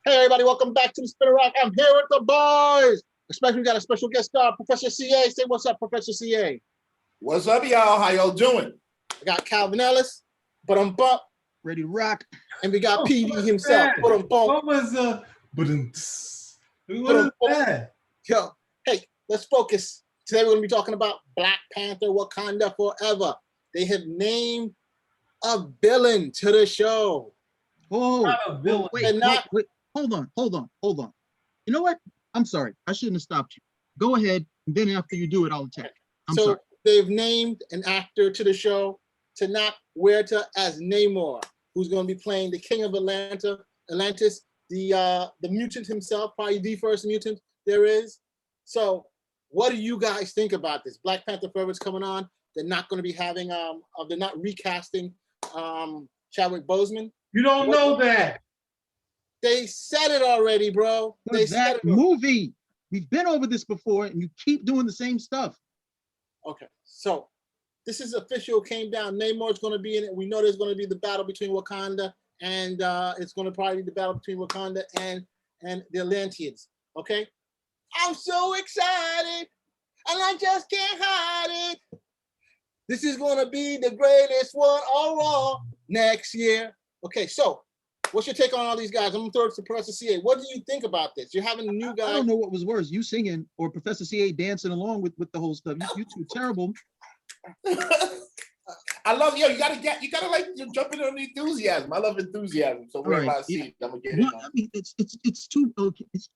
Hey everybody, welcome back to the Spinner Rock. I'm here with the boys. Especially we got a special guest star, Professor CA. Say what's up, Professor CA. What's up, y'all? How y'all doing? I got Calvin Ellis, but I'm bump, ready to rock. And we got PD himself, but I'm bump. What was what is that? Yo, hey, let's focus. Today we're gonna be talking about Black Panther, Wakanda Forever. They have named a villain to the show. Oh, wait, hold on. You know what? I'm sorry. I shouldn't have stopped you. Go ahead, and then after you do it, I'll attack. I'm sorry. They've named an actor to the show, TENOCH HUERTA, as Namor, who's going to be playing the King of Atlantis, the mutant himself, probably the first mutant there is. So, what do you guys think about this? Black Panther Forever is coming on. They're not going to be having they're not recasting Chadwick Boseman. You don't know that. They said it already, bro. They said it movie. We've been over this before, and you keep doing the same stuff. Okay, so this is official. Came down. Namor's going to be in it. We know there's going to be the battle between Wakanda and it's going to probably be the battle between Wakanda and the Atlanteans. Okay, I'm so excited, and I just can't hide it. This is going to be the greatest one overall next year. Okay, so what's your take on all these guys? I'm going to throw it to Professor CA. What do you think about this? You're having a new guy. I don't know what was worse, you singing or Professor CA dancing along with the whole stuff. You two terrible. I love you gotta like jump in on the enthusiasm. I love enthusiasm. So wherever I see it, I'm gonna get it. I mean, it's too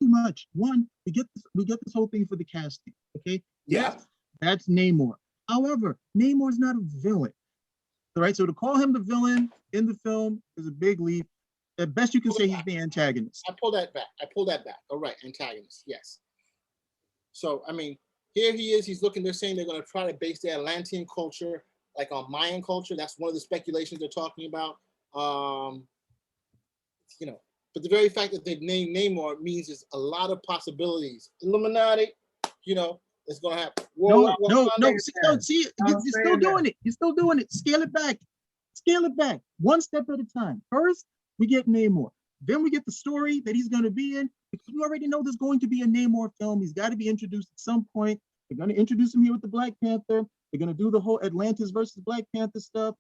much. One, we get this whole thing for the casting. Okay. Yeah. That's Namor. However, Namor's not a villain. All right. So to call him the villain in the film is a big leap. At best, you can say he's the antagonist. I pull that back. All right, antagonist. Yes. So I mean, here he is. He's looking. They're saying they're going to try to base their Atlantean culture like on Mayan culture. That's one of the speculations they're talking about. You know, but the very fact that they've named Namor means there's a lot of possibilities. Illuminati, you know, it's going to happen. No. See, you're still doing it. You're still doing it. Scale it back. Scale it back. One step at a time. First, we get Namor. Then we get the story that he's going to be in. Because we already know there's going to be a Namor film. He's got to be introduced at some point. They're going to introduce him here with the Black Panther. They're going to do the whole Atlantis versus Black Panther stuff.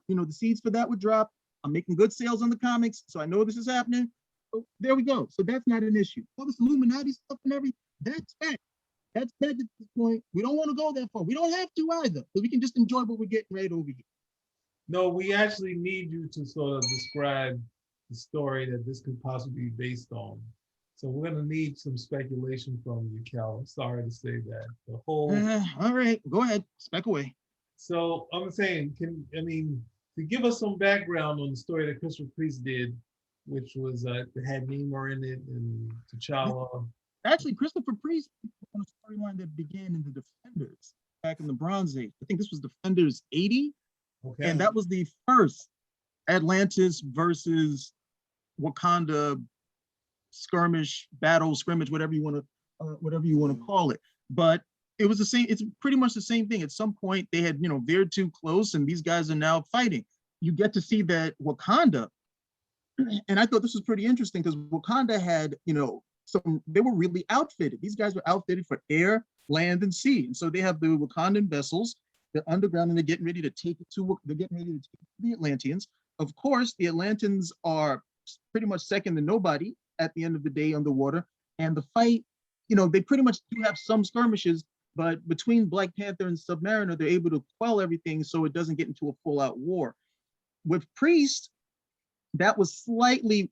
You know, the seeds for that would drop. I'm making good sales on the comics, so I know this is happening. So there we go. So that's not an issue. All this Illuminati stuff and everything, that's fact. That's fact at this point. We don't want to go that far. We don't have to either, because we can just enjoy what we're getting right over here. No, we actually need you to sort of describe the story that this could possibly be based on. So we're going to need some speculation from you, Cal. I'm sorry to say that. The whole. All right, go ahead, spec away. So I'm saying, to give us some background on the story that Christopher Priest did, which was had Namor in it and T'Challa. Actually, Christopher Priest on a storyline that began in the Defenders back in the Bronze Age. I think this was Defenders 80, okay. And that was the first Atlantis versus Wakanda skirmish, battle, scrimmage, whatever you want to call it. But it was the same. It's pretty much the same thing. At some point, they had veered too close, and these guys are now fighting. You get to see that Wakanda, and I thought this was pretty interesting because Wakanda had they were really outfitted. These guys were outfitted for air, land, and sea, and so they have the Wakandan vessels. They're underground, and they're getting ready to take it to the Atlanteans. Of course, the Atlanteans are pretty much second to nobody at the end of the day underwater, and the fight, they pretty much do have some skirmishes, but between Black Panther and Submariner, they're able to quell everything so it doesn't get into a full-out war. With Priest, that was slightly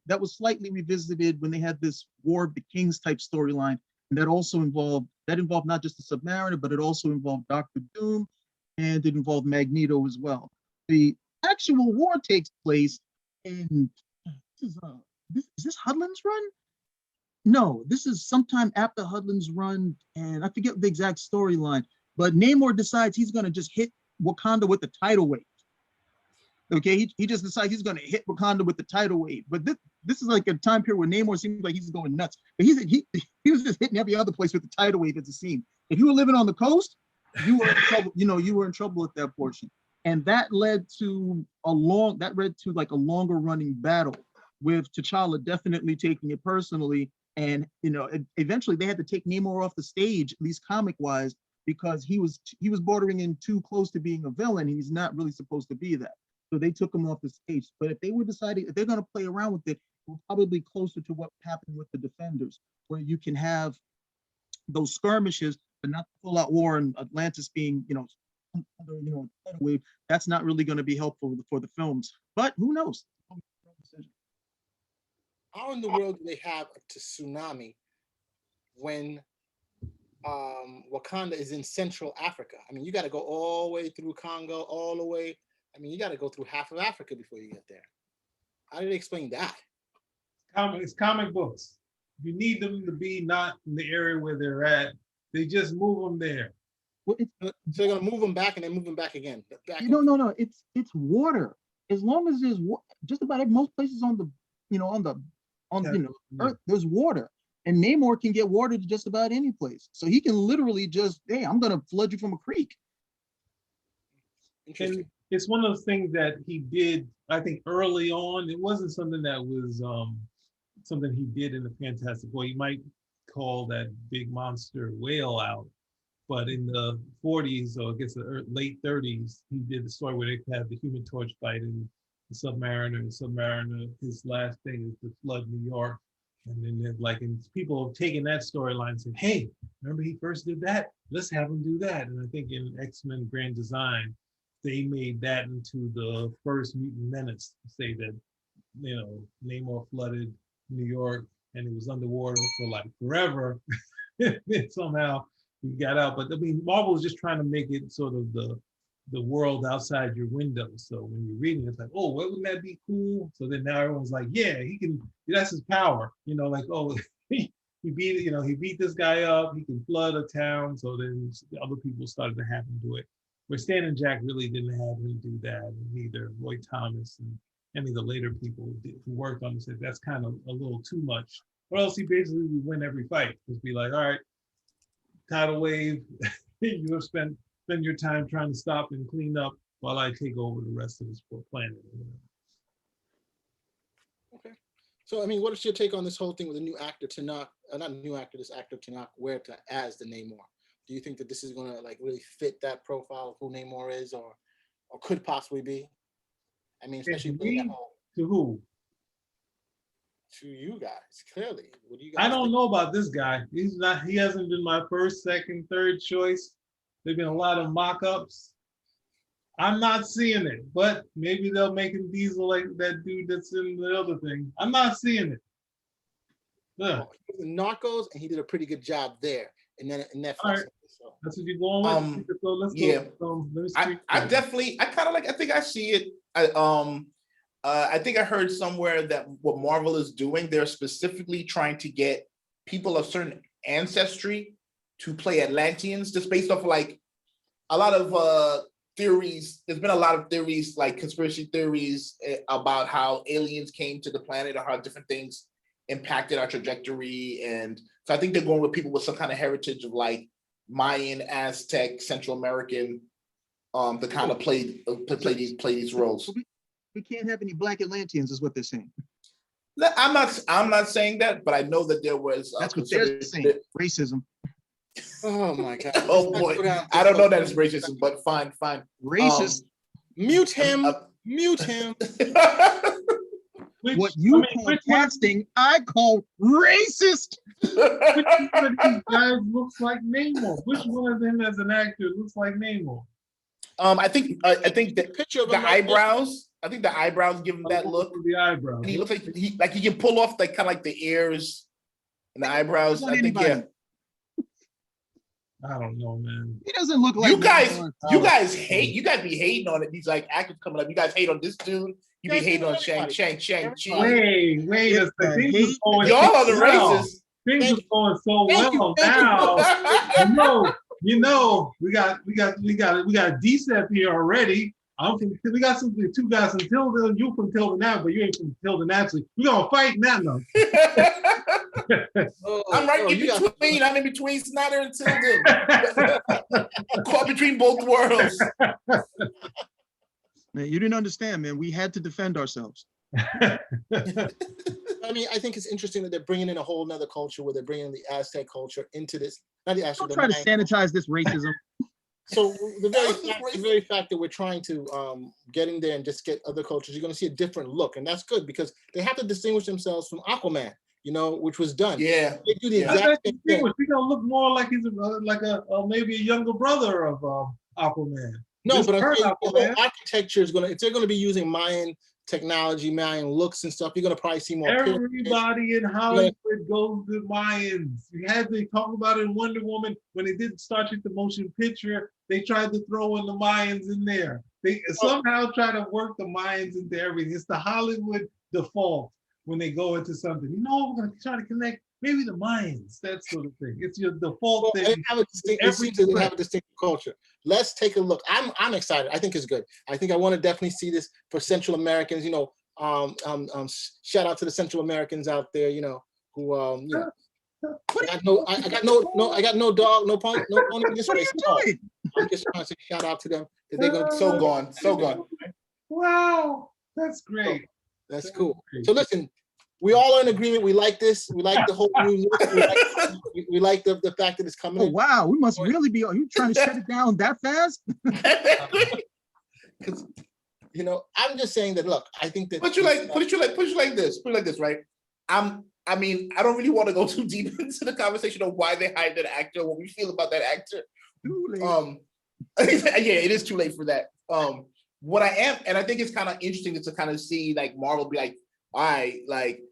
revisited when they had this War of the Kings type storyline, and that involved not just the Submariner, but it also involved Doctor Doom, and it involved Magneto as well. The actual war takes place in is this Hudlin's run? No, this is sometime after Hudlin's run, and I forget the exact storyline, but Namor decides he's going to just hit Wakanda with the tidal wave. Okay, he just decides he's going to hit Wakanda with the tidal wave. But this is like a time period where Namor seems like he's going nuts. But he was just hitting every other place with the tidal wave at the scene. If you were living on the coast, you were in trouble. You were in trouble at that portion, and that led to like a longer running battle with T'Challa definitely taking it personally. And, eventually they had to take Namor off the stage, at least comic wise, because he was bordering in too close to being a villain. He's not really supposed to be that. So they took him off the stage. But if they're going to play around with it, we're probably closer to what happened with the Defenders, where you can have those skirmishes, but not full out war, and Atlantis being, under, tidal wave. That's not really going to be helpful for the films. But who knows? How in the world do they have a tsunami when Wakanda is in Central Africa? I mean, you got to go all the way through Congo, all the way. I mean, you got to go through half of Africa before you get there. How do they explain that? It's comic books. You need them to be not in the area where they're at. They just move them there. Well, So they're gonna move them back and then move them back again. No. It's water. As long as there's just about most places on the Earth, there's water, and Namor can get water to just about any place. So he can literally just, hey, I'm gonna flood you from a creek. Interesting. And it's one of the things that he did, I think, early on. It wasn't something that was something he did in the Fantastic Four. You might call that big monster whale out, but in the 40s, or I guess the late 30s, he did the story where they had the Human Torch fight in the Submariner. And Submariner, his last thing is to flood New York. And then and people have taken that storyline and said, hey, remember he first did that? Let's have him do that. And I think in X-Men Grand Design, they made that into the first Mutant Menace, to say that, Namor flooded New York and it was underwater for like forever. And somehow he got out. But I mean, Marvel was just trying to make it sort of the world outside your window. So when you're reading, it's like, oh, wouldn't that be cool? So then now everyone's like, yeah, he can, that's his power. He beat this guy up, he can flood a town. So then other people started to have him do it. Where Stan and Jack really didn't have him do that, and neither Roy Thomas and any of the later people who worked on it said that's kind of a little too much. Or else he basically would win every fight. Just be like, all right, tidal wave, you have spent your time trying to stop and clean up while I take over the rest of this planet. Okay. So, I mean, what is your take on this whole thing with the new actor, TENOCH, not new actor, this actor, TENOCH HUERTA, as the Namor? Do you think that this is going to really fit that profile of who Namor is, or could possibly be? I mean, especially playing that whole, to who? To you guys, clearly. What do you guys I don't think? know about this guy. He hasn't been my first, second, third choice. There've been a lot of mock-ups. I'm not seeing it, but maybe they'll make him Diesel like that dude that's in the other thing. I'm not seeing it. Yeah. He was in Narcos, and he did a pretty good job there. And then in Netflix. All right. So. That's what you're going with. So let's go. I kind of I think I see it. I think I heard somewhere that what Marvel is doing, they're specifically trying to get people of certain ancestry to play Atlanteans, just based off like a lot of theories. There's been a lot of theories, like conspiracy theories about how aliens came to the planet or how different things impacted our trajectory. And so I think they're going with people with some kind of heritage of like Mayan, Aztec, Central American, to kind of play these roles. We can't have any Black Atlanteans, is what they're saying. I'm not saying that, but I know that there was. That's what they're saying. Racism. Oh my God. Oh boy, I don't know that it's racism, but fine. Racist. Mute him. Mute him. What you call casting, I call racist. Which one of these guys looks like Namor? Which one of them as an actor looks like Namor? I think the picture of the him eyebrows. I think the eyebrows give him that look. The eyebrows. And he looks like he can pull off like kind of like the ears and the eyebrows. I think yeah. I don't know, man. He doesn't look like you guys hate. You guys be hating on it. These like actors coming up. You guys hate on this dude. You be hating on Shang-Chi. Wait a second. Y'all are the racists. Things are going so well now. You know, we got a DCEP here already. We got two guys from Tilden. You from Tilden now, but you ain't from Tilden actually. We gonna fight now, though. I'm right in between. I'm in between Snyder and Tilden. Caught between both worlds. Man, you didn't understand, man. We had to defend ourselves. I mean, I think it's interesting that they're bringing in a whole nother culture where they're bringing the Aztec culture into this. Not the Aztec. Don't try to Mayan culture. sanitize this racism. So the very fact that we're trying to get in there and just get other cultures, you're going to see a different look, and that's good because they have to distinguish themselves from Aquaman, you know, which was done. Yeah. They do the Yeah. exact same thing. He's gonna look more like he's like a maybe a younger brother of Aquaman. No, This but I'm current saying the Aquaman, whole architecture is going to, if they're going to be using Mayan technology, Mayan looks and stuff, you're going to probably see more. pyramids. everybody in Hollywood goes to Mayans. You had to talk about it in Wonder Woman when they did Star Trek the motion picture. They tried to throw in the Mayans in there. They somehow try to work the Mayans into everything. It's the Hollywood default when they go into something. You know, we're going to try to connect maybe the Mayans, that sort of thing. It's your default Well, thing. it seems that they have a distinct culture. Let's take a look. I'm excited. I think it's good. I think I want to definitely see this for Central Americans. You know, shout out to the Central Americans out there. You know, who you know. I got no dog, no pony in this What are race. you No. doing? I'm just trying to say shout out to them. They're gonna be So gone. So gone. Wow, that's great. That's cool. So listen, we all are in agreement. We like this. We like the whole new look. We like the fact that it's coming Oh, in. wow, we must really be, are you trying to shut it down that fast? Because you know, I'm just saying that. Look, I think that. Put it like this, right? I mean, I don't really want to go too deep into the conversation of why they hired that actor, what we feel about that actor. Too late. Yeah, it is too late for that. What I am, and I think it's kind of interesting to kind of see like Marvel be like, all right, like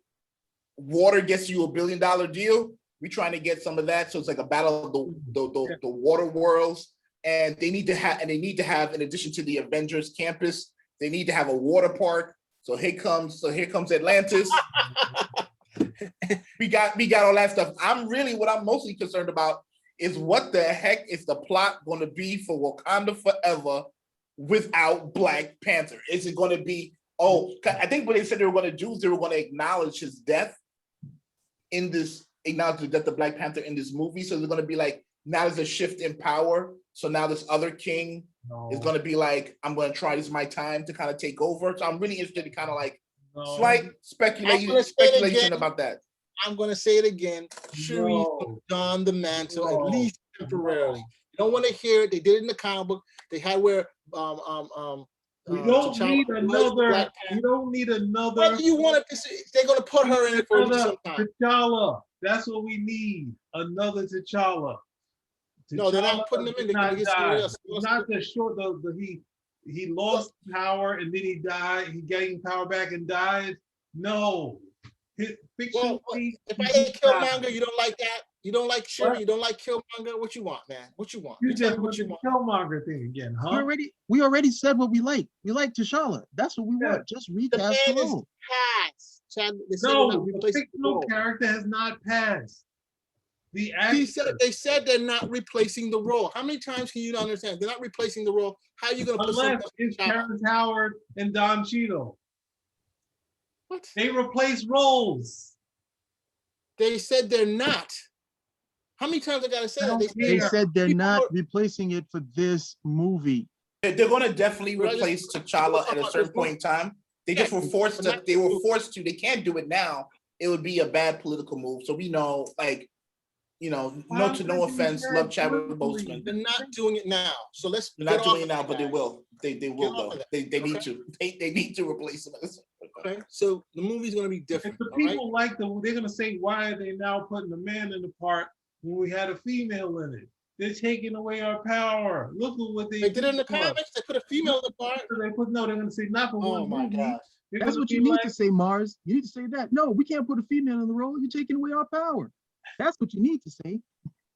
water gets you $1 billion deal. We're trying to get some of that, so it's like a battle of the water worlds, and they need to have, in addition to the Avengers campus, they need to have a water park. So here comes Atlantis. we got all that stuff. What I'm mostly concerned about is what the heck is the plot going to be for Wakanda Forever without Black Panther? Is it going to be, I think what they said they were going to do is they were going to acknowledge his death acknowledge the death of Black Panther in this movie. So they're going to be like, now there's a shift in power. So now this other king is going to be like, I'm going to try, this is my time to kind of take over. So I'm really interested in kind of like slight speculation about that. I'm going to say it again. Shuri don the mantle, at least temporarily. You don't want to hear it. They did it in the comic book. They had where we don't need another. You don't need another. Whether you want to, they're going to put her in it for some time. T'Challa. That's what we need. Another T'Challa. No, they're not putting him in. They're going to get somebody else. Not the short. He lost power and then he died. He gained power back and died. No. If I hate Killmonger, you don't like that? You don't like Shuri? You don't like Killmonger? What you want, man? What you want? You just want the Killmonger thing again, huh? We already said what we like. We like T'Challa. That's what we want. Just recast the role. No, the fictional character has not passed. The actor. They said they're not replacing the role. How many times can you not understand? They're not replacing the role. How are you going to put unless it's Terrence Howard and Don Cheadle? What? They replace roles. They said they're not. How many times I gotta say that? They said they're not replacing it for this movie. They're going to definitely replace T'Challa at a certain point in time. They just were forced to. They were forced to. They can't do it now. It would be a bad political move. So we know, like, you know, no offense, love Chadwick Boseman. They're not doing it now. So let's. They're not doing it now, but they will. They will though. They need to. They need to replace them. Okay, so the movie's going to be different. If the people like them, they're going to say, why are they now putting the man in the part when we had a female in it? They're taking away our power. Look at what they did in the comics. They put a female in the part. They're going to say, not for one movie. Gosh. That's what you need to say, Mars. You need to say that. No, we can't put a female in the role. You're taking away our power. That's what you need to say.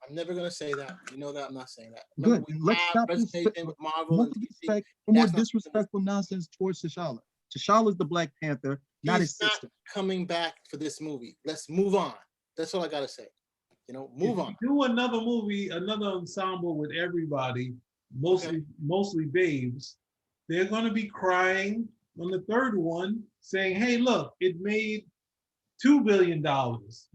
I'm never going to say that. You know that I'm not saying that. Good. Let's stop with Marvel no more disrespectful nonsense towards T'Challa. T'Challa's the Black Panther, not his sister. Coming back for this movie. Let's move on. That's all I gotta say. You know, move on. Do another movie, another ensemble with everybody, mostly babes. They're gonna be crying on the third one, saying, "Hey, look, it made $2 billion.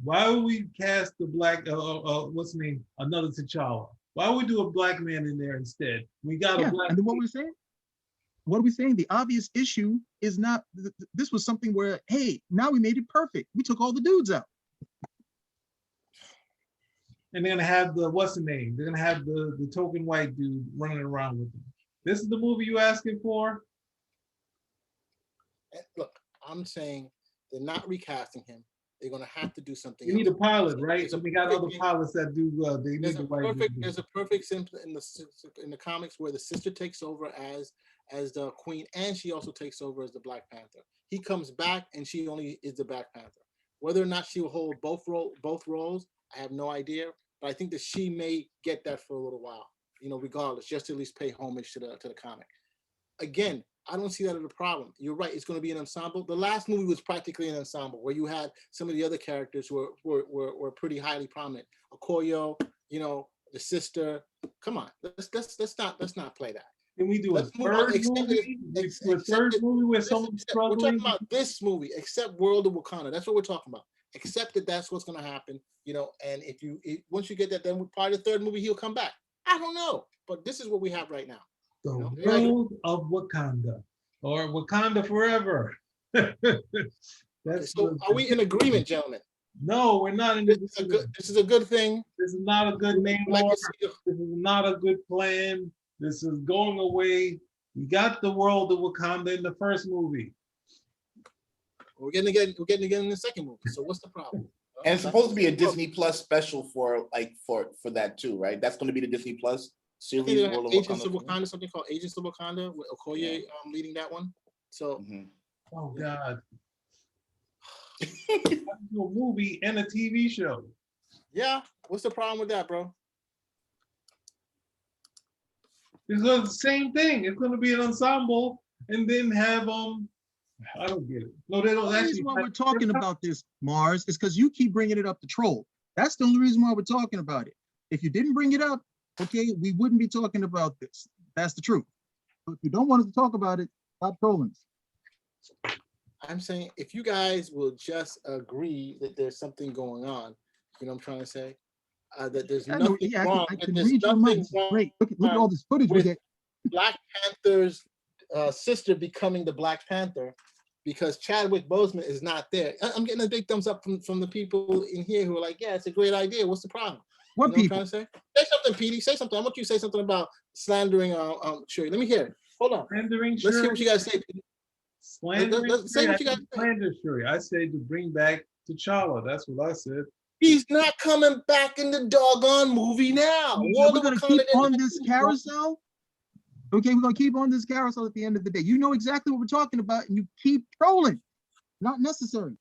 Why would we cast the black? What's the name? Another T'Challa. Why would we do a black man in there instead? We got a black." And then what we're saying? what are we saying? The obvious issue is not, this was something where, hey, now we made it perfect. We took all the dudes out. And they're gonna have the, what's the name? They're gonna have the token white dude running around with them. This is the movie you asking for? Look, I'm saying they're not recasting him. They're gonna have to do something You need a else. pilot, right? It's a We got other perfect- pilots that do, they need the white dude. There's a perfect symptom in the comics where the sister takes over as the queen, and she also takes over as the Black Panther. He comes back, and she only is the Black Panther. Whether or not she will hold both roles, I have no idea. But I think that she may get that for a little while, you know, regardless, just to at least pay homage to the comic. Again, I don't see that as a problem. You're right; it's going to be an ensemble. The last movie was practically an ensemble, where you had some of the other characters who were pretty highly prominent. Okoye, you know, the sister. Come on, let's not play that. Can we do a Let's move on. third movie? A third movie where someone's We're struggling? talking about this movie, except World of Wakanda. That's what we're talking about. Except that that's what's going to happen, you know. And if once you get that, then probably the third movie he'll come back. I don't know, but this is what we have right now. The You know, World of Wakanda, or Wakanda Forever. That's So are we in agreement, gentlemen? No, we're not in this. This is a good thing. This is not a good name. Like Lord. to see- This is not a good plan. This is going away. We got the World of Wakanda in the first movie. We're getting again in the second movie. So what's the problem? And it's supposed to be a Disney Plus special for that too, right? That's going to be the Disney Plus I series. think they have World of Agents of Wakanda. Wakanda, something called Agents of Wakanda, with Okoye leading that one. So Mhm. Oh God. A movie and a TV show. yeah, what's the problem with that, bro? It's the same thing. It's going to be an ensemble, and then have I don't get it. No, they don't The actually. reason why we're talking about this, Mars, is because you keep bringing it up to troll. That's the only reason why we're talking about it. If you didn't bring it up, okay, we wouldn't be talking about this. That's the truth. So if you don't want us to talk about it, stop trolling us. I'm saying if you guys will just agree that there's something going on, you know what I'm trying to say? That there's I know, nothing yeah, wrong. I that can there's read your nothing mind. This is wrong great. Look at all this footage we with get. Black Panther's sister becoming the Black Panther because Chadwick Boseman is not there. I'm getting a big thumbs up from the people in here who are like, yeah, it's a great idea. What's the problem? What You know what I'm people? trying to say? Say something, Petey. Say something. I want you to say something about slandering Shuri. Let me hear it. Hold on. Slandering Let's hear Shuri. what you guys say, Petey. Slandering Say Shuri. what you I got said to say. slander Shuri. I said to bring back T'Challa. That's what I said. He's not coming back in the doggone movie now. We're going to keep on this carousel. Okay, we're going to keep on this carousel at the end of the day. You know exactly what we're talking about, and you keep trolling. Not necessary.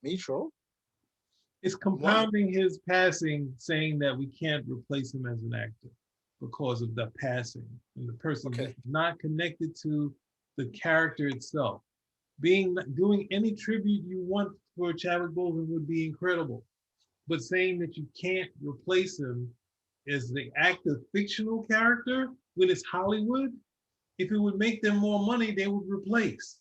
Me troll? It's compounding his passing, saying that we can't replace him as an actor because of the passing, and the person Okay. is not connected to the character itself. Doing any tribute you want for Chadwick Boseman would be incredible, but saying that you can't replace him as the actor fictional character when it's Hollywood, if it would make them more money, they would replace.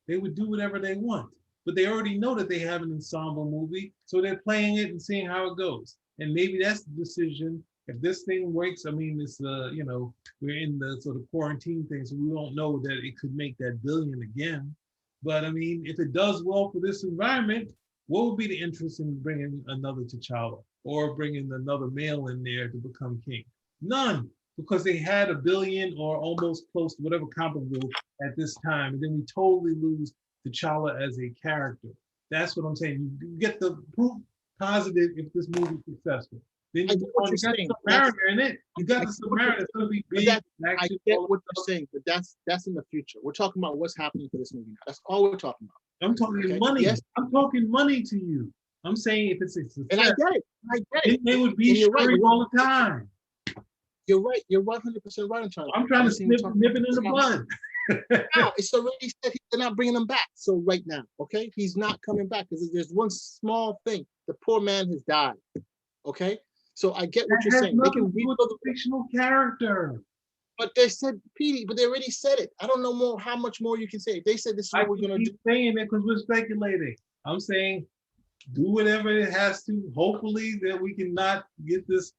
They would do whatever they want. But they already know that they have an ensemble movie, so they're playing it and seeing how it goes. And maybe that's the decision. If this thing works, I mean, it's you know, we're in the sort of quarantine thing, so we don't know that it could make that billion again. But I mean, if it does well for this environment, what would be the interest in bringing another T'Challa or bringing another male in there to become king? None, because they had $1 billion or almost close to whatever comparable at this time, and then we totally lose T'Challa as a character. That's what I'm saying. You get the proof positive if this movie is successful. Then you got the Submariner in it. You got the Submariner. It's going to be big. I get what you're saying, but that's in the future. We're talking about what's happening for this movie now. That's all we're talking about. I'm talking Okay, money. yes. I'm talking money to you. I'm saying if it's a success, And I get it. I get then it. they would be And you're right. Shuri all the time. You're right. You're 100% right. I'm trying to nip it in the bud. Now, it's already said they're not bringing him back. So right now, okay, he's not coming back because there's one small thing. The poor man has died. Okay, so I get what That you're has saying. They nothing can to do with the fictional character. but they said, Petey, but they already said it. I don't know more how much more you can say. They said this is I what we're gonna do. keep saying it because we're speculating. I'm saying do whatever it has to. Hopefully that we can not get this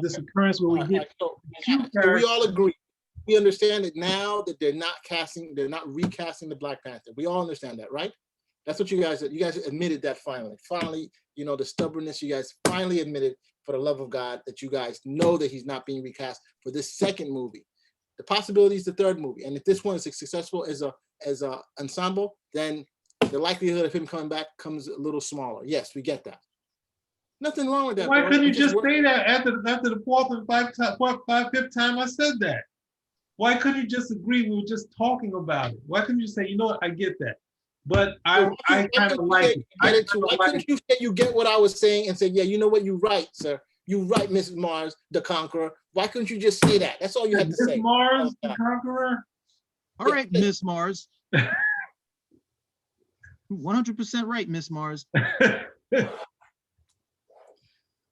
this occurrence where we All get right, so two we all agree. we understand it now that they're not recasting the Black Panther. We all understand that, right? That's what you guys admitted that finally. Finally, you know, the stubbornness, you guys finally admitted, for the love of God, that you guys know that he's not being recast for this second movie. The possibility is the third movie. And if this one is successful as a ensemble, then the likelihood of him coming back comes a little smaller. Yes, we get that. Nothing wrong with that. Why bro. couldn't you I'm just worried. say that after the fourth and fifth time I said that? Why couldn't you just agree we were just talking about it? Why couldn't you say, you know what, I get that, but I kind of like it. Why couldn't you say you get what I was saying and say, yeah, you know what, you're right, sir. You're right, Mrs. Mars, the Conqueror. Why couldn't you just say that? That's all you had to Miss say. Mars, the Conqueror. All right, Miss Mars. 100% right, Miss Mars. You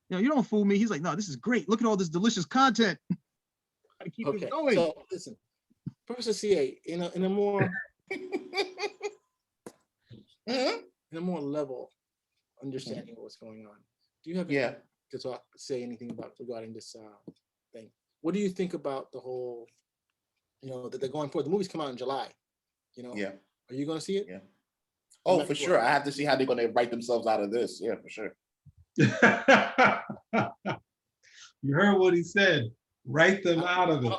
know, you don't fool me. He's like, no, this is great. Look at all this delicious content. I keep Okay, it going. so listen, Professor CA, in a more level understanding of what's going on, do you have Yeah. to say anything about regarding this thing? What do you think about the whole, you know, that they're going for? The movies come out in July, you know. Yeah. Are you going to see it? Yeah. Oh, for sure. I have to see how they're going to write themselves out of this. Yeah, for sure. You heard what he said. Write them out of it.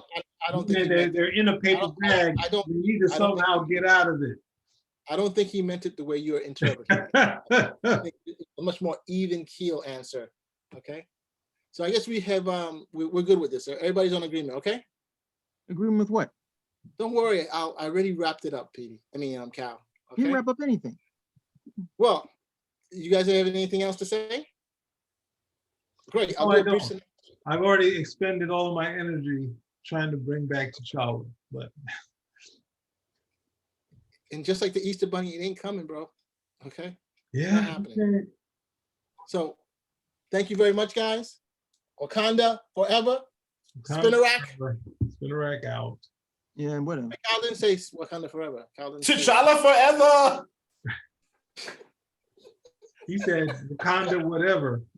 I don't think they're in a paper bag. I don't. You need to somehow get out of it. I don't think he meant it the way you're interpreting it. I think it's a much more even keel answer. Okay. So I guess we have we're good with this. Everybody's on agreement. Okay. Agreement with what? Don't worry. I already wrapped it up, Petey. Cal. He Okay. didn't wrap up anything. Well, you guys have anything else to say? Great. No, I don't. I've already expended all of my energy trying to bring back T'Challa, but and just like the Easter Bunny, it ain't coming, bro. Okay. yeah. Not happening. So, thank you very much, guys. Wakanda forever. Spinnerack. Spinnerack out. Yeah, whatever. Cal didn't say Wakanda forever. Cal didn't say T'Challa forever. He said Wakanda whatever.